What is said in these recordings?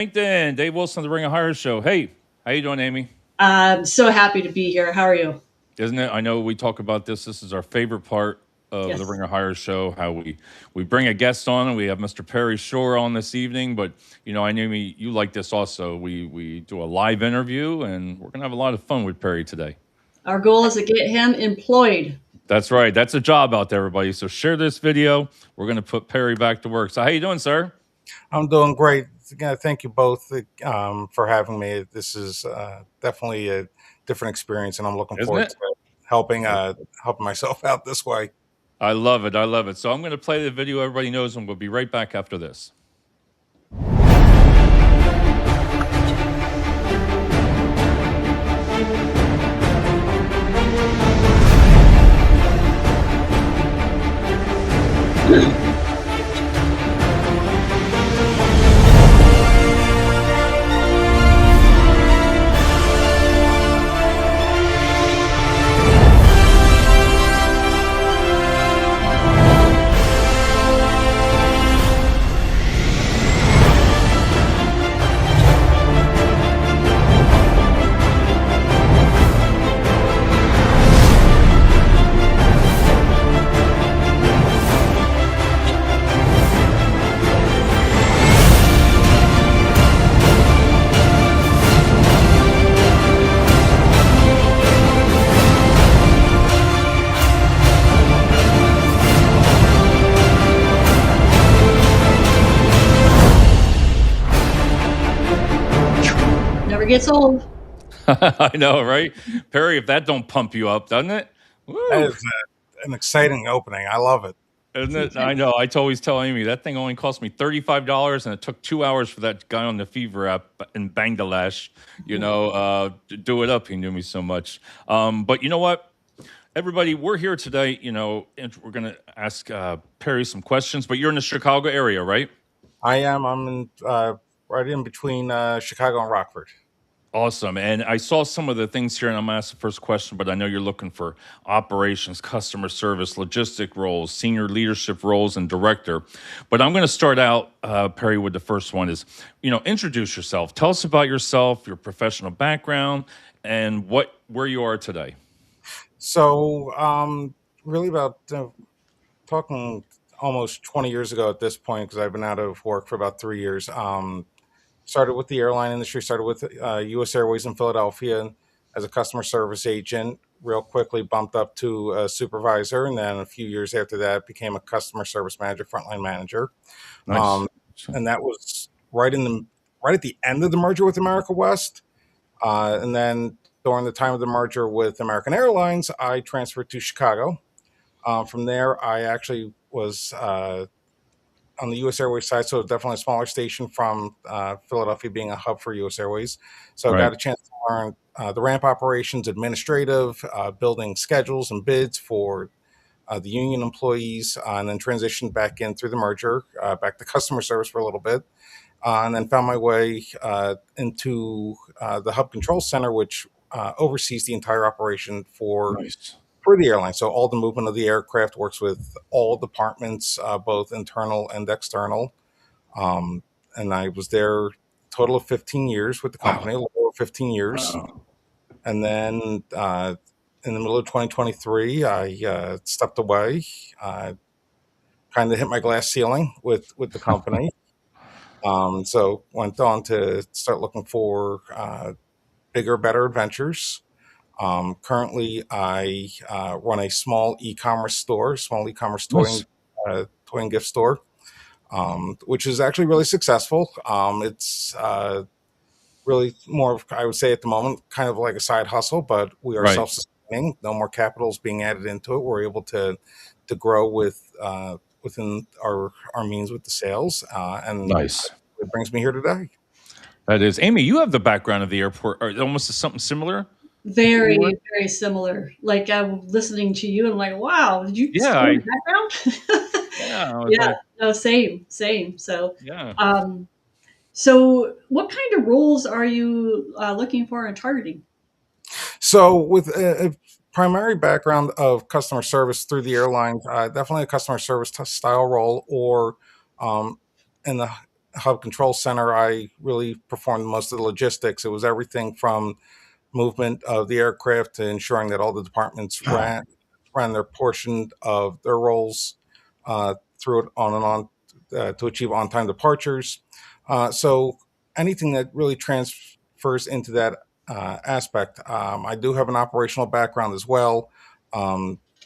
LinkedIn, Dave Wilson, the Ring of Hire Show. Hey, how you doing, Amy? I'm so happy to be here. How are you? Isn't it? I know we talk about this. This is our favorite part of the Yes. Ring of Hire Show. How we bring a guest on, and we have Mr. Perry Shore on this evening. But I know you like this also. We do a live interview, and we're gonna have a lot of fun with Perry today. Our goal is to get him employed. That's right. That's a job out there, everybody. So share this video. We're gonna put Perry back to work. So how you doing, sir? I'm doing great. Again, thank you both for having me. This is definitely a different experience, and I'm looking Isn't forward it? to helping myself out this way. I love it. I love it. So I'm going to play the video everybody knows, and we'll be right back after this. Never gets old. I know, right? Perry, if that don't pump you up, doesn't it? That Woo! is an exciting opening. I love it. Isn't it? I know. I always tell Amy that thing only cost me $35, and it took 2 hours for that guy on the Fever app in Bangladesh, to do it up. He knew me so much. But you know what? Everybody, we're here today, and we're going to ask Perry some questions, but you're in the Chicago area, right? I am. I'm right in between Chicago and Rockford. Awesome. And I saw some of the things here, and I'm going to ask the first question, but I know you're looking for operations, customer service, logistic roles, senior leadership roles, and director. But I'm going to start out, Perry, with the first one is, introduce yourself. Tell us about yourself, your professional background, and where you are today. So, really about talking almost 20 years ago at this point, because I've been out of work for about 3 years. Started with the airline industry, started with U.S. Airways in Philadelphia as a customer service agent, real quickly bumped up to a supervisor, and then a few years after that became a customer service manager, frontline manager. Nice. And that was right at the end of the merger with America West. And then during the time of the merger with American Airlines, I transferred to Chicago. From there, I actually was on the U.S. Airways side, so definitely a smaller station from Philadelphia being a hub for U.S. Airways. So I got a chance to learn the ramp operations, administrative, building schedules and bids for the union employees, and then transitioned back in through the merger, back to customer service for a little bit, and then found my way into the Hub Control Center, which oversees the entire operation for Nice. the airline. So all the movement of the aircraft works with all departments, both internal and external. And I was there a total of 15 years with the company, a little over 15 years. Wow. And then in the middle of 2023, I stepped away, kind of hit my glass ceiling with the company. So went on to start looking for bigger, better adventures. Currently, I run a small e-commerce toy Nice. and gift store, which is actually really successful. It's really more of, I would say at the moment, kind of like a side hustle, but we are Right. self-sustaining. No more capital is being added into it. We're able to grow within our means with the sales, and Nice. it brings me here today. That is. Amy, you have the background of the airport, or almost something similar? Very, very similar. Like I'm listening to you, and I'm like, wow, did you Yeah. study background? Yeah. I was Yeah, like, no, same. So, yeah. um, so what kind of roles are you looking for and targeting? So with a primary background of customer service through the airlines, definitely a customer service style role, or um, in the hub control center, I really performed most of the logistics. It was everything from movement of the aircraft to ensuring that all the departments ran their portion of their roles through it on and on to achieve on-time departures. So anything that really transfers into that aspect. I do have an operational background as well,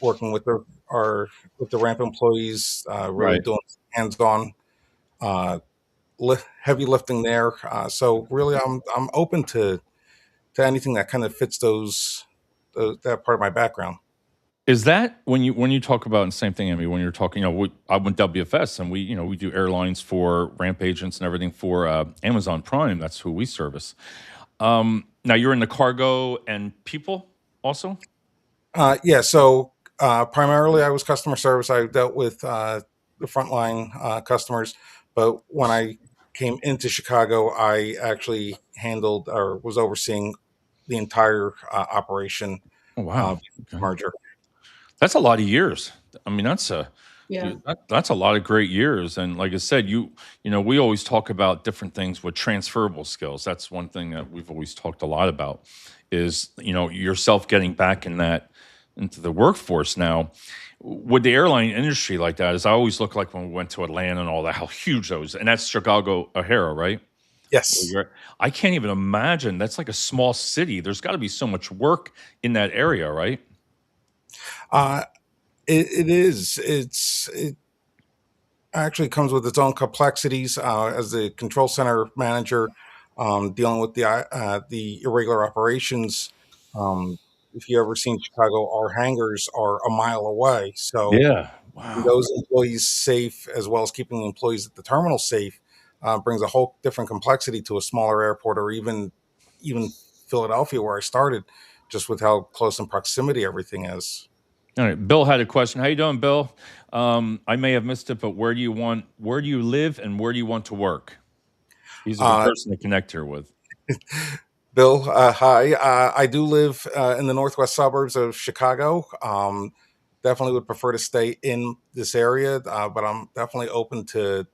working with the ramp employees, really Right. doing hands-on uh, heavy lifting there. So really, I'm open to anything that kind of fits that part of my background. Is that when you talk about, and same thing, Amy, when you're talking, I went WFS, and we do airlines for ramp agents and everything for Amazon Prime. That's who we service. Now you're in the cargo and people also. Yeah, so primarily I was customer service. I dealt with the frontline customers, but when I came into Chicago, I actually handled or was overseeing the entire operation Oh wow, okay. merger. That's a lot of years. I mean, that's a Yeah. that's a lot of great years. And like I said, we always talk about different things with transferable skills. That's one thing that we've always talked a lot about is, yourself getting back into the workforce now. With the airline industry like that, is I always look like when we went to Atlanta and all that, how huge those, and that's Chicago O'Hara, right? Where Yes. you're I can't even imagine. That's like a small city. There's got to be so much work in that area, right? Uh, it is. It actually comes with its own complexities as the control center manager, dealing with the irregular operations. Um, if you ever seen Chicago, our hangars are a mile away, so Yeah. keeping Wow. those employees safe as well as keeping the employees at the terminal safe brings a whole different complexity to a smaller airport, or even Philadelphia, where I started, just with how close in proximity everything is. All right. Bill had a question. How you doing, Bill? I may have missed it, but where do you live and where do you want to work? He's a good Uh, person to connect here with. Bill, hi. I do live in the northwest suburbs of Chicago. Definitely would prefer to stay in this area, but I'm definitely open to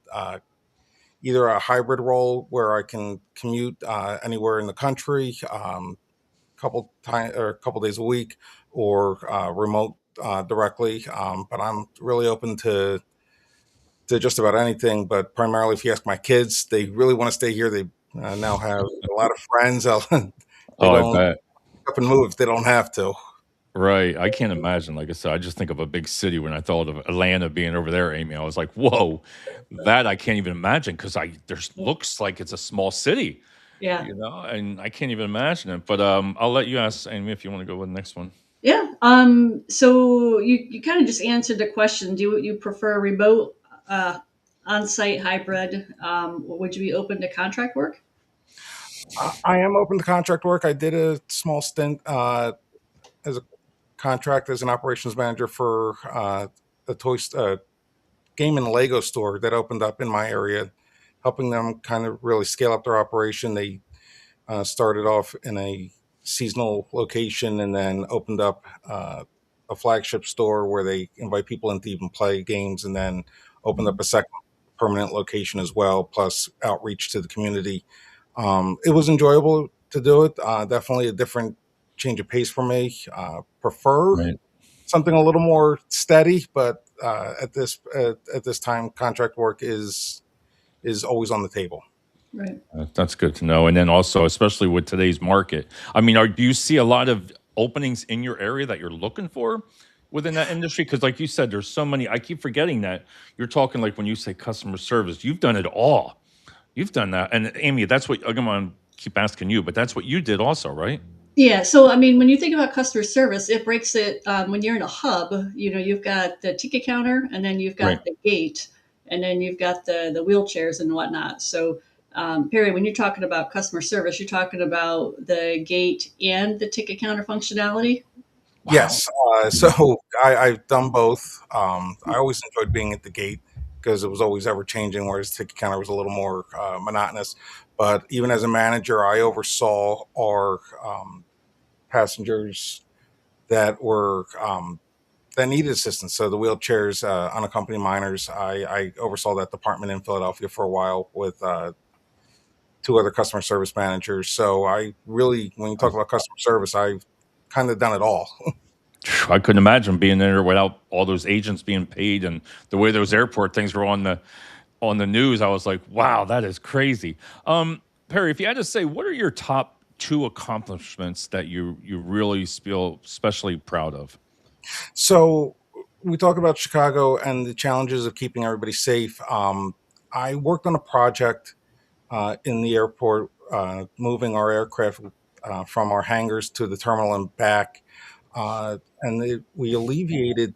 either a hybrid role where I can commute anywhere in the country, a couple days a week, or remote directly. But I'm really open to just about anything. But primarily, if you ask my kids, they really want to stay here. They now have a lot of friends. They Oh, I don't bet. up and move if they don't have to. Right. I can't imagine. Like I said, I just think of a big city when I thought of Atlanta being over there, Amy. I was like, whoa, that I can't even imagine because I there's looks like it's a small city, Yeah. and I can't even imagine it. But I'll let you ask Amy if you want to go with the next one. Yeah. So you kind of just answered the question. Do you prefer remote, uh, on-site, hybrid? Would you be open to contract work? I am open to contract work. I did a small stint as a contract as an operations manager for a game and Lego store that opened up in my area, helping them kind of really scale up their operation. They started off in a seasonal location and then opened up a flagship store where they invite people in to even play games, and then opened up a second permanent location as well, plus outreach to the community. It was enjoyable to do it. Definitely a different change of pace for me. Prefer Right. something a little more steady, but at this time, contract work is always on the table. Right. That's good to know. And then also, especially with today's market, I mean, do you see a lot of openings in your area that you're looking for within that industry? Because, like you said, there's so many. I keep forgetting that you're talking like when you say customer service, you've done it all. You've done that. And Amy, that's what I'm going to keep asking you, but that's what you did also, right? Yeah. So, I mean, when you think about customer service, it breaks it. When you're in a hub, you've got the ticket counter, and then you've Right. got the gate, and then you've got the wheelchairs and whatnot. So, Perry, when you're talking about customer service, you're talking about the gate and the ticket counter functionality. Wow. Yes. So I've done both. I always enjoyed being at the gate because it was always ever changing, whereas ticket counter was a little more monotonous. But even as a manager, I oversaw our passengers that were that needed assistance. So the wheelchairs, unaccompanied minors, I oversaw that department in Philadelphia for a while with two other customer service managers. So I really, when you talk about customer service, I've kind of done it all. I couldn't imagine being there without all those agents being paid and the way those airport things were on the news. I was like, wow, that is crazy. Perry, if you had to say, what are your top two accomplishments that you really feel especially proud of? So we talk about Chicago and the challenges of keeping everybody safe. I worked on a project in the airport, moving our aircraft from our hangars to the terminal and back. We alleviated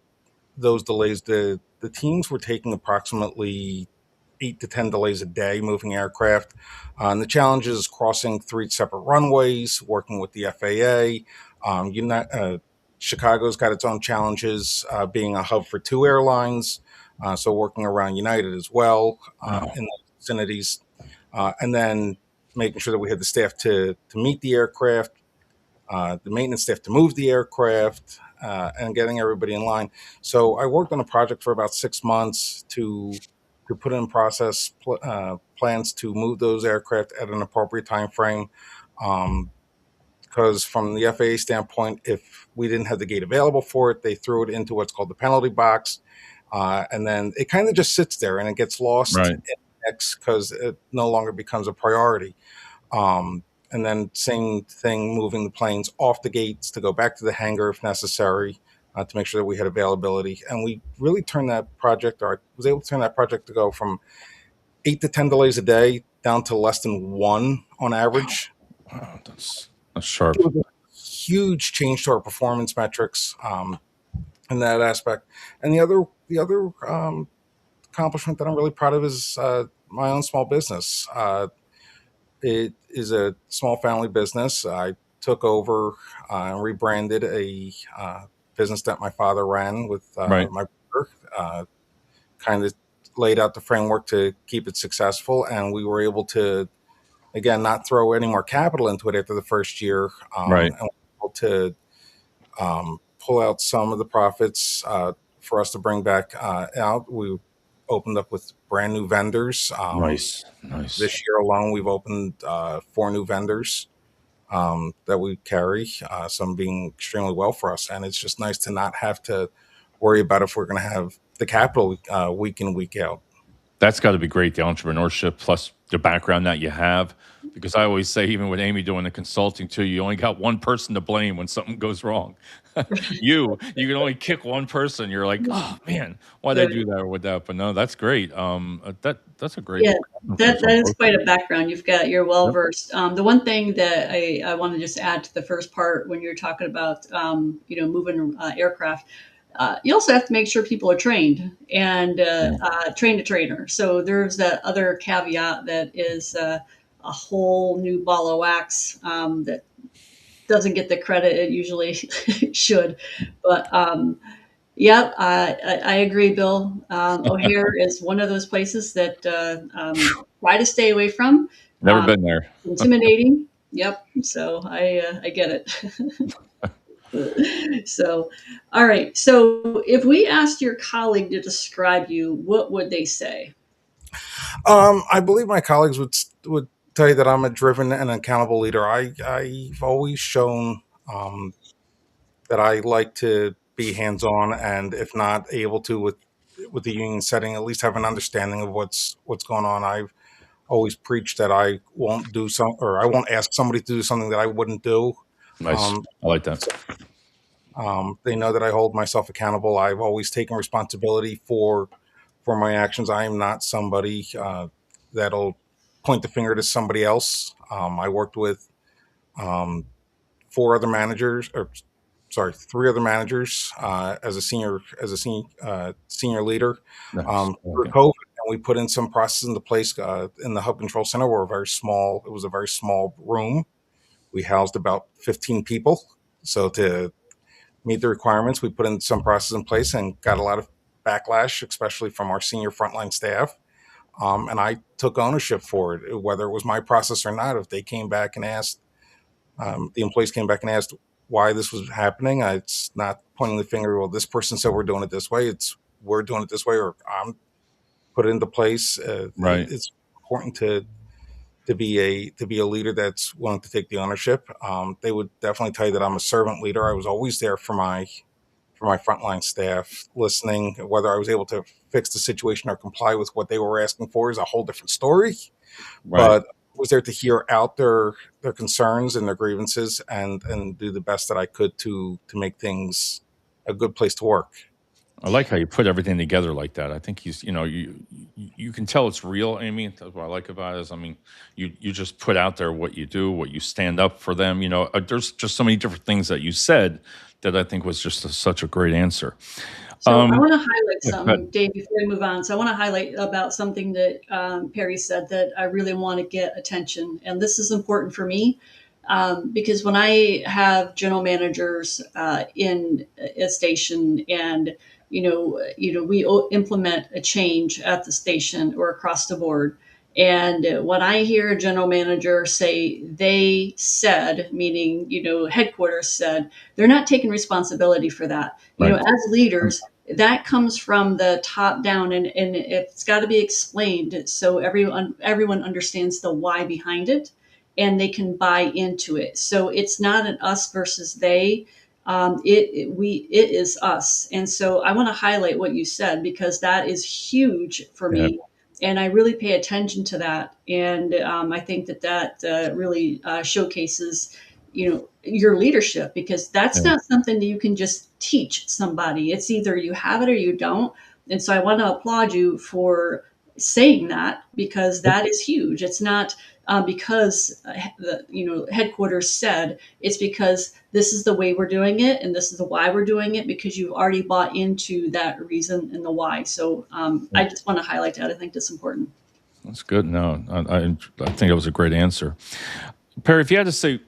those delays. The teams were taking approximately 8 to 10 delays a day moving aircraft. And the challenges is crossing three separate runways, working with the FAA. Chicago's got its own challenges, being a hub for two airlines, so working around United as well Wow. in the vicinities, and then making sure that we had the staff to meet the aircraft, the maintenance staff to move the aircraft, and getting everybody in line. So I worked on a project for about 6 months to put in process plans to move those aircraft at an appropriate time frame. Because from the FAA standpoint, if we didn't have the gate available for it, they threw it into what's called the penalty box, and then it kind of just sits there and it gets lost Right. in X because it no longer becomes a priority. And then same thing, moving the planes off the gates to go back to the hangar if necessary, to make sure that we had availability. And we really turned that project, or I was able to turn that project to go from 8 to 10 delays a day down to less than one on average. Wow, that's sharp. It was a huge change to our performance metrics in that aspect. And the other accomplishment that I'm really proud of is my own small business. It is a small family business. I took over and rebranded a business that my father ran with Right. my brother. Kind of laid out the framework to keep it successful, and we were able to, again, not throw any more capital into it after the first year, Right. and we were able to pull out some of the profits for us to bring back out. We opened up with brand new vendors. Nice. Nice. This year alone, we've opened 4 new vendors that we carry, some being extremely well for us. And it's just nice to not have to worry about if we're going to have the capital week in, week out. That's got to be great, the entrepreneurship plus the background that you have. Because I always say, even with Amy doing the consulting too, you only got one person to blame when something goes wrong. You can only kick one person. You're like, oh man, why'd I Right. do that or with that? But no, that's great. That's a great Yeah, accomplishment that from is both. quite a background. You're well Yep. versed. The one thing that I want to just add to the first part when you're talking about moving aircraft, you also have to make sure people are trained and Yeah. train a trainer. So there's that other caveat that is a whole new ball of wax that doesn't get the credit it usually should. But yeah, I agree, Bill. O'Hare is one of those places that try to stay away from. Never Um, been there. Intimidating. Yep. So I get it. So, all right. So if we asked your colleague to describe you, what would they say? I believe my colleagues would tell you that I'm a driven and accountable leader. I've always shown um, that I like to be hands on, and if not able to with the union setting, at least have an understanding of what's going on. I've always preached that I won't do some, or I won't ask somebody to do something that I wouldn't do. Nice. Um, I like that. they know that I hold myself accountable. I've always taken responsibility for my actions. I am not somebody that'll point the finger to somebody else. I worked with um, 4 other managers, or sorry, 3 other managers as a senior leader Nice. I like through it. COVID. And we put in some processes into place in the hub control center. We're very small. It was a very small room. We housed about 15 people. So to meet the requirements, we put in some processes in place and got a lot of backlash, especially from our senior frontline staff. And I took ownership for it, whether it was my process or not. If they came back and asked, the employees came back and asked why this was happening, it's not pointing the finger. Well, this person said we're doing it this way. We're doing it this way, or I'm put it into place. Right. It's important to be a leader that's willing to take the ownership. They would definitely tell you that I'm a servant leader. I was always there for my frontline staff, listening. Whether I was able to fix the situation or comply with what they were asking for is a whole different story. Right. But I was there to hear out their concerns and their grievances, and do the best that I could to make things a good place to work. I like how you put everything together like that. I think you can tell it's real, Amy. That's what I like about it is, I mean, you just put out there what you do, what you stand up for them. There's just so many different things that you said that I think was just such a great answer. So I Um, want to highlight yeah, but some, Dave, before we move on. So I want to highlight about something that Perry said that I really want to get attention. And this is important for me because when I have general managers in a station and, we implement a change at the station or across the board. And when I hear a general manager say they said, meaning, headquarters said, they're not taking responsibility for that. right. As leaders, that comes from the top down, and it's got to be explained so everyone understands the why behind it and they can buy into it. So it's not an us versus they. It is us. And so I want to highlight what you said because that is huge for Yeah. me, and I really pay attention to that. And I think that really showcases, your leadership, because that's Yeah. not something that you can just teach somebody. It's either you have it or you don't. And so I want to applaud you for saying that, because that is huge. It's not because the headquarters said. It's because this is the way we're doing it and this is the why we're doing it, because you've already bought into that reason and the why. So I just want to highlight that. I think that's important. That's good. No, I think that was a great answer. Perry, if you had to say,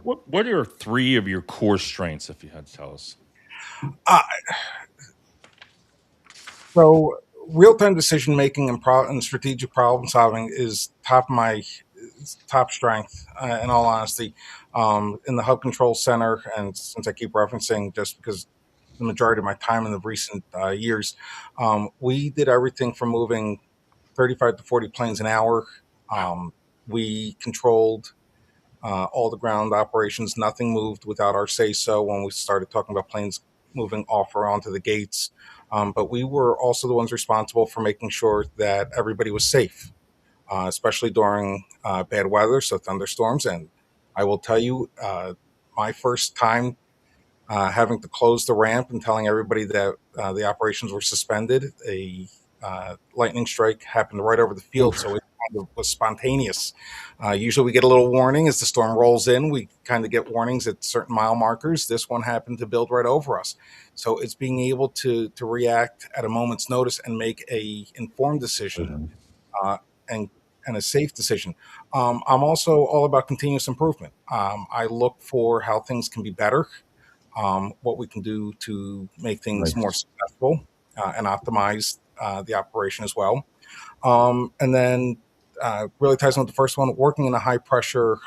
what are three of your core strengths, if you had to tell us? Uh, so real time decision making and strategic problem solving is top strength. In all honesty, in the hub control center, and since I keep referencing, just because the majority of my time in the recent years, we did everything from moving 35 to 40 planes an hour. We controlled all the ground operations. Nothing moved without our say so when we started talking about planes moving off or onto the gates. But we were also the ones responsible for making sure that everybody was safe, especially during bad weather, so thunderstorms. And I will tell you, my first time having to close the ramp and telling everybody that the operations were suspended, a lightning strike happened right over the field, Oof. so it kind of was spontaneous. Usually we get a little warning as the storm rolls in. We kind of get warnings at certain mile markers. This one happened to build right over us. So it's being able to react at a moment's notice and make a informed decision, uh, and and a safe decision. I'm also all about continuous improvement. I look for how things can be better, what we can do to make things more Nice. successful, and optimize the operation as well. And then really ties in with the first one. Working in a high pressure,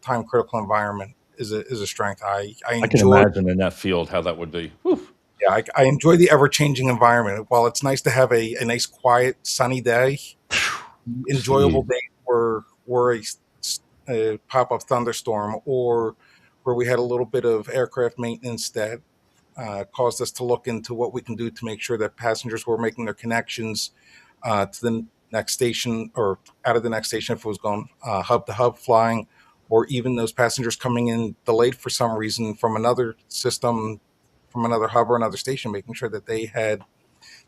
time critical environment is a strength. I I can enjoy. imagine in that field how that would be. Whew. Yeah, I enjoy the ever changing environment. While it's nice to have a nice, quiet, sunny day, enjoyable Gee. days were a pop up thunderstorm, or where we had a little bit of aircraft maintenance that caused us to look into what we can do to make sure that passengers were making their connections to the next station, or out of the next station if it was going hub to hub flying, or even those passengers coming in delayed for some reason from another system, from another hub or another station, making sure that they had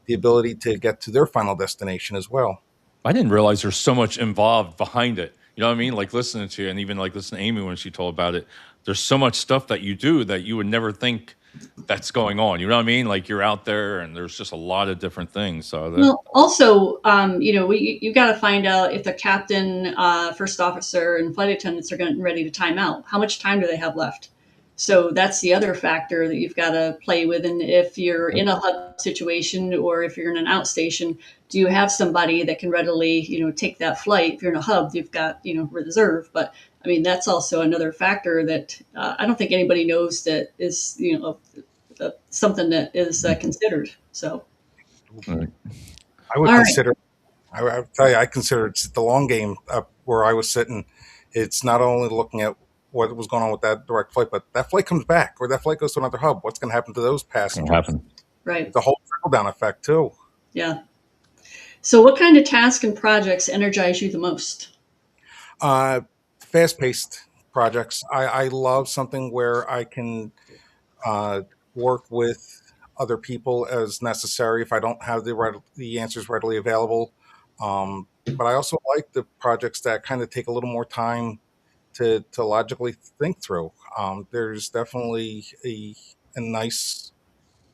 the ability to get to their final destination as well. I didn't realize there's so much involved behind it. You know what I mean? Like listening to you and even like listening to Amy when she told about it. There's so much stuff that you do that you would never think that's going on. You know what I mean? Like you're out there and there's just a lot of different things. So that Well, also, you got to find out if the captain, first officer, and flight attendants are getting ready to time out. How much time do they have left? So that's the other factor that you've got to play with. And if you're in a hub situation or if you're in an outstation, do you have somebody that can readily, take that flight? If you're in a hub, you've got, reserve. But I mean, that's also another factor that I don't think anybody knows that is, something that is considered. So, Right. I would all right, consider. I would tell you, I consider it's the long game up where I was sitting. It's not only looking at what was going on with that direct flight, but that flight comes back or that flight goes to another hub. What's going to happen to those It's gonna passengers? happen. right, It's a whole trickle down effect too. yeah. So, what kind of tasks and projects energize you the most? Uh, Fast paced projects. I love something where I can uh, work with other people as necessary if I don't have the answers readily available. But I also like the projects that kind of take a little more time to logically think through. There's definitely a nice,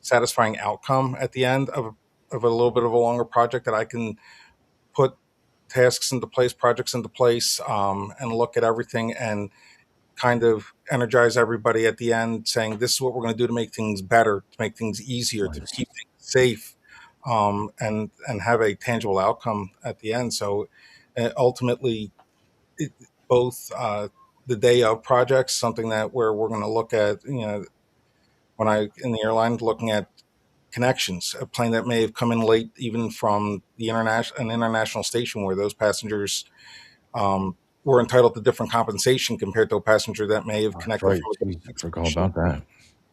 satisfying outcome at the end of a little bit of a longer project that I can put tasks into place, projects into place, and look at everything and kind of energize everybody at the end, saying this is what we're going to do to make things better, to make things easier, to Nice. keep things safe, and have a tangible outcome at the end. So ultimately, it, both the day of projects, something that where we're going to look at, when I in the airline looking at connections, a plane that may have come in late, even from an international station, where those passengers um, were entitled to different compensation compared to a passenger that may have That's connected right. from a Jeez, I different forgot station, about that.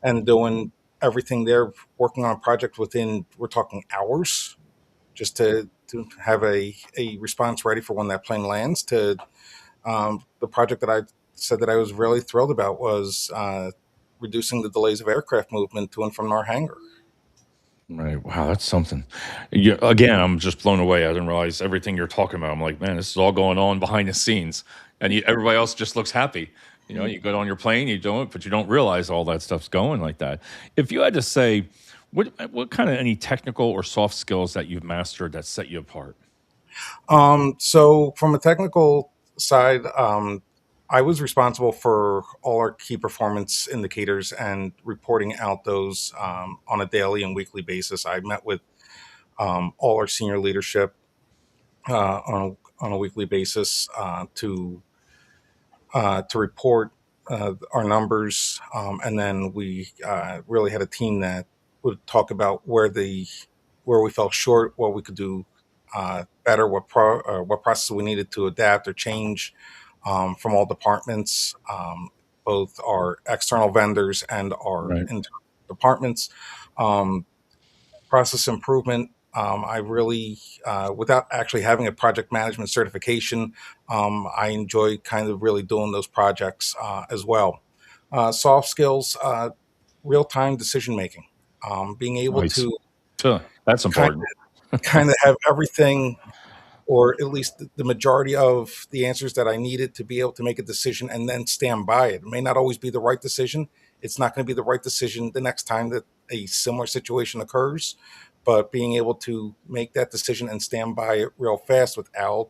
and doing everything there, working on a project within, we're talking hours, just to have a response ready for when that plane lands. To the project that I said that I was really thrilled about was reducing the delays of aircraft movement to and from our hangar. Right. Wow, that's something. Yeah, again, I'm just blown away. I didn't realize everything you're talking about. I'm like, man, this is all going on behind the scenes, and everybody else just looks happy. You get on your plane, you do it, but you don't realize all that stuff's going like that. If you had to say, what kind of any technical or soft skills that you've mastered that set you apart? So from a technical side, I was responsible for all our key performance indicators and reporting out those on a daily and weekly basis. I met with all our senior leadership on a weekly basis to report our numbers, and then we really had a team that would talk about where we fell short, what we could do better, what process we needed to adapt or change from all departments, both our external vendors and our Right. internal departments. Um, Process improvement. I really, without actually having a project management certification, I enjoy kind of really doing those projects as well. Soft skills, real time decision making, being able Nice. to That's kind important. kind of have everything, or at least the majority of the answers that I needed to be able to make a decision and then stand by it. It may not always be the right decision. It's not going to be the right decision the next time that a similar situation occurs, but being able to make that decision and stand by it real fast without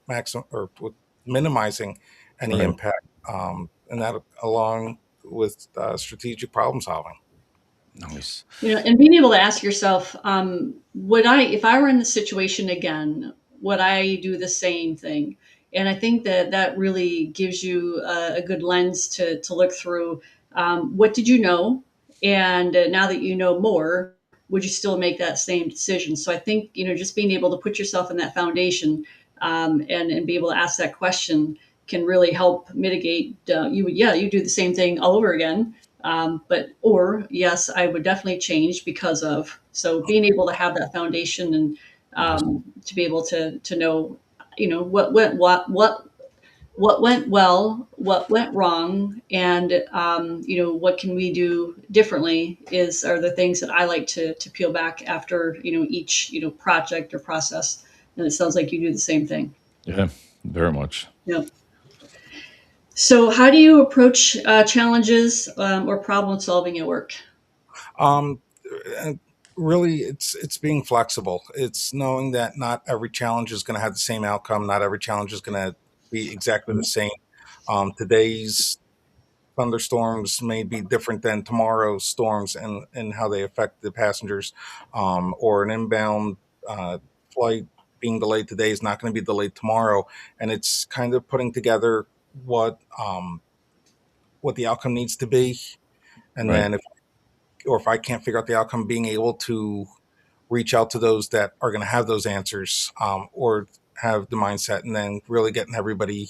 maximum or with minimizing any Right. impact, and that along with strategic problem solving. Nice. And being able to ask yourself, would I, if I were in the situation again, would I do the same thing? And I think that that really gives you a good lens to look through. What did you know? And now that you know more, would you still make that same decision? So I think, just being able to put yourself in that foundation, and be able to ask that question can really help mitigate. You do the same thing all over again, or yes, I would definitely change because of. So being able to have that foundation and Nice. to be able to know, what went well, what went wrong, and what can we do differently are the things that I like to peel back after each project or process. And it sounds like you do the same thing. Yeah, very much. Yeah. So how do you approach challenges or problem solving at work? Um, and really, it's being flexible. It's knowing that not every challenge is going to have the same outcome. Not every challenge is going to be exactly the same. Today's thunderstorms may be different than tomorrow's storms and how they affect the passengers. Or an inbound flight being delayed today is not going to be delayed tomorrow. And it's kind of putting together what the outcome needs to be, and Right. then or if I can't figure out the outcome, being able to reach out to those that are going to have those answers, or have the mindset, and then really getting everybody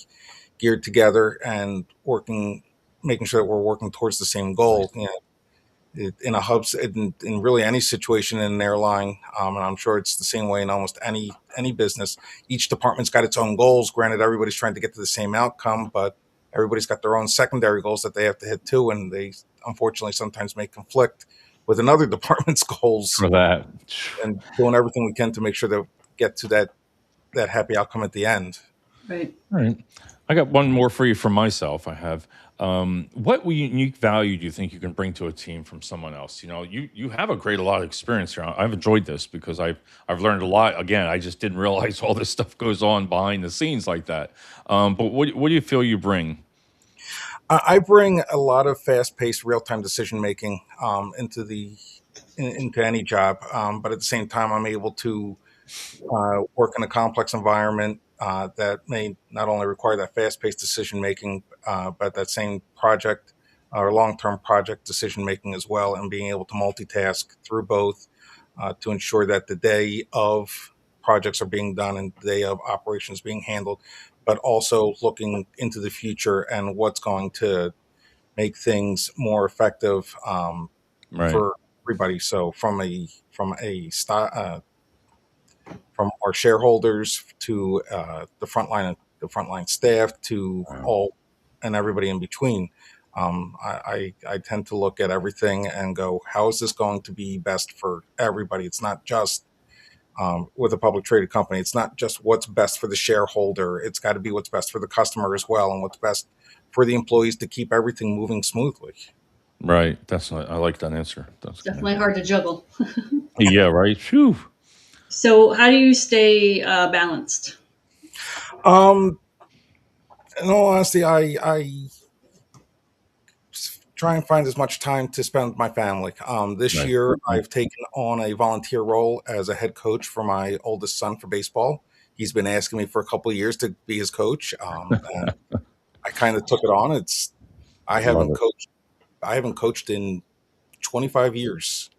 geared together and working, making sure that we're working towards the same goal. You know, in a hub, in really any situation in an airline, and I'm sure it's the same way in almost any business. Each department's got its own goals. Granted, everybody's trying to get to the same outcome, but everybody's got their own secondary goals that they have to hit too, and they unfortunately sometimes may conflict with another department's goals. For that. And doing everything we can to make sure that we get to that happy outcome at the end. Right. All right. I got one more for you from myself. I have. What unique value do you think you can bring to a team from someone else? You know, you have a lot of experience here. I've enjoyed this because I've learned a lot. Again, I just didn't realize all this stuff goes on behind the scenes like that. But what do you feel you bring? I bring a lot of fast-paced, real-time decision making into any job, but at the same time, I'm able to work in a complex environment that may not only require that fast-paced decision making, but that same project or long-term project decision making as well, and being able to multitask through both to ensure that the day of projects are being done and the day of operations being handled, but also looking into the future and what's going to make things more effective Right. for everybody. So from our shareholders to the frontline staff to Wow. all and everybody in between. I tend to look at everything and go, how is this going to be best for everybody? It's not just with a public traded company. It's not just what's best for the shareholder. It's got to be what's best for the customer as well, and what's best for the employees to keep everything moving smoothly. Right. I like that answer. That's good. Definitely hard to juggle. Yeah. Right. Phew. So, how do you stay balanced? Um, in all honesty, I try and find as much time to spend with my family. This Right. year, I've taken on a volunteer role as a head coach for my oldest son for baseball. He's been asking me for a couple of years to be his coach, and I kind of took it on. I Love haven't it. coached. I haven't coached in 25 years.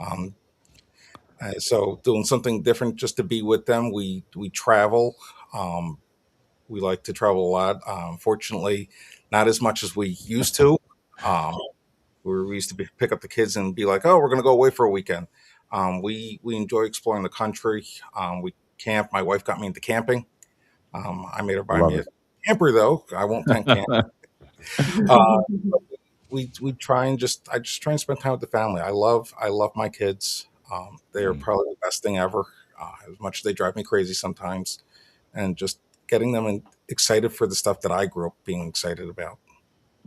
Um, so doing something different just to be with them. We travel. Um, we like to travel a lot. Fortunately, not as much as we used to. Um, we used to pick up the kids and be like, "Oh, we're going to go away for a weekend." We enjoy exploring the country. We camp. My wife got me into camping. I made her buy Love me a it. camper, though. I won't tent camp. Uh, we try and I just try and spend time with the family. I love my kids. They are Mm. probably the best thing ever. As much as they drive me crazy sometimes, and just getting them excited for the stuff that I grew up being excited about.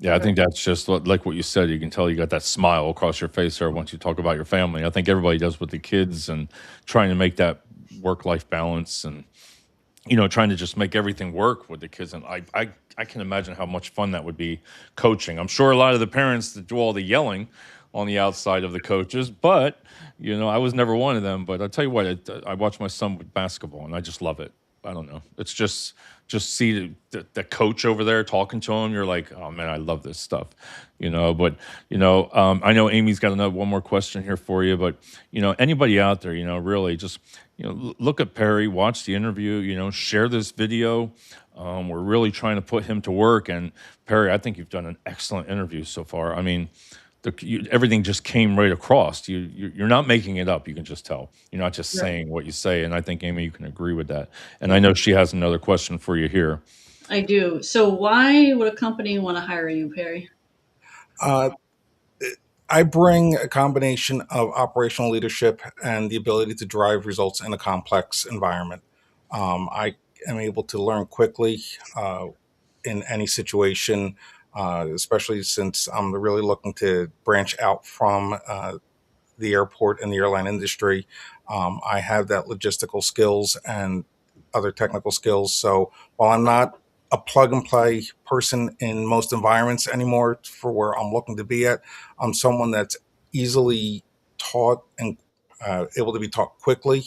Yeah, I think that's just like what you said. You can tell you got that smile across your face there once you talk about your family. I think everybody does with the kids and trying to make that work life balance and trying to just make everything work with the kids. And I can imagine how much fun that would be coaching. I'm sure a lot of the parents that do all the yelling on the outside of the coaches, but I was never one of them. But I'll tell you what, I watch my son with basketball, and I just love it. I don't know. It's just see the coach over there talking to him. You're like, oh man, I love this stuff, But I know Amy's got another one more question here for you. But anybody out there, really just look at Perry, watch the interview, share this video. We're really trying to put him to work. And Perry, I think you've done an excellent interview so far. I mean, everything just came right across. You're not making it up. You can just tell. You're not just Right. saying what you say. And I think Amy, you can agree with that. And I know she has another question for you here. I do. So, why would a company want to hire you, Perry? Uh, I bring a combination of operational leadership and the ability to drive results in a complex environment. I am able to learn quickly in any situation, especially since I'm really looking to branch out from the airport and the airline industry. I have that logistical skills and other technical skills. So while I'm not a plug and play person in most environments anymore for where I'm looking to be at, I'm someone that's easily taught and able to be taught quickly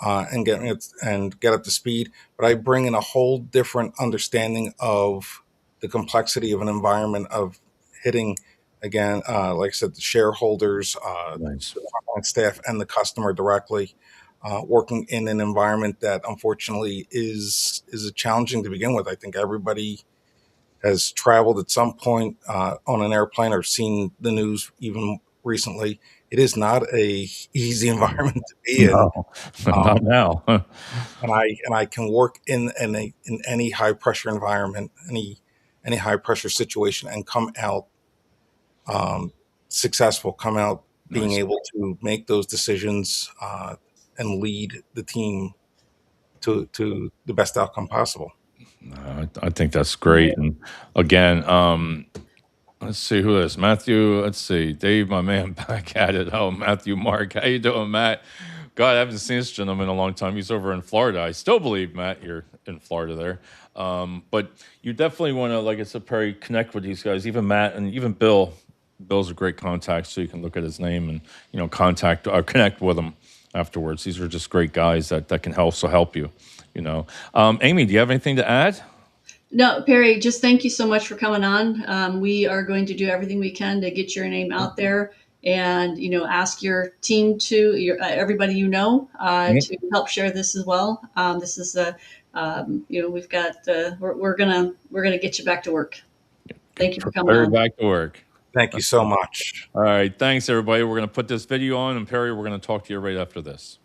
and get up to speed. But I bring in a whole different understanding of the complexity of an environment of hitting Again, like I said, the shareholders, Nice. the frontline staff, and the customer directly, working in an environment that unfortunately is challenging to begin with. I think everybody has traveled at some point on an airplane or seen the news even recently. It is not a easy environment to be in. No, Um, not now. and I can work in any high pressure environment, any high pressure situation, and come out um, successful, come out being Nice. able to make those decisions and lead the team to the best outcome possible. I think that's great. And again, let's see who is Matthew. Let's see, Dave, my man, back at it. Oh, Matthew, Mark, how you doing, Matt? God, I haven't seen this gentleman in a long time. He's over in Florida. I still believe, Matt, you're in Florida there. But you definitely want to, like I said, Perry, connect with these guys. Even Matt and even Bill. Bill's a great contact, so you can look at his name and contact or connect with him afterwards. These are just great guys that can also help you. Amy, do you have anything to add? No, Perry, just thank you so much for coming on. We are going to do everything we can to get your name out there and, ask your team everybody to help share this as well. This is we've got, we're gonna get you back to work. Thank you for coming Perry, on. back to work. Thank you so much. All right. Thanks, everybody. We're going to put this video on, and Perry, we're going to talk to you right after this.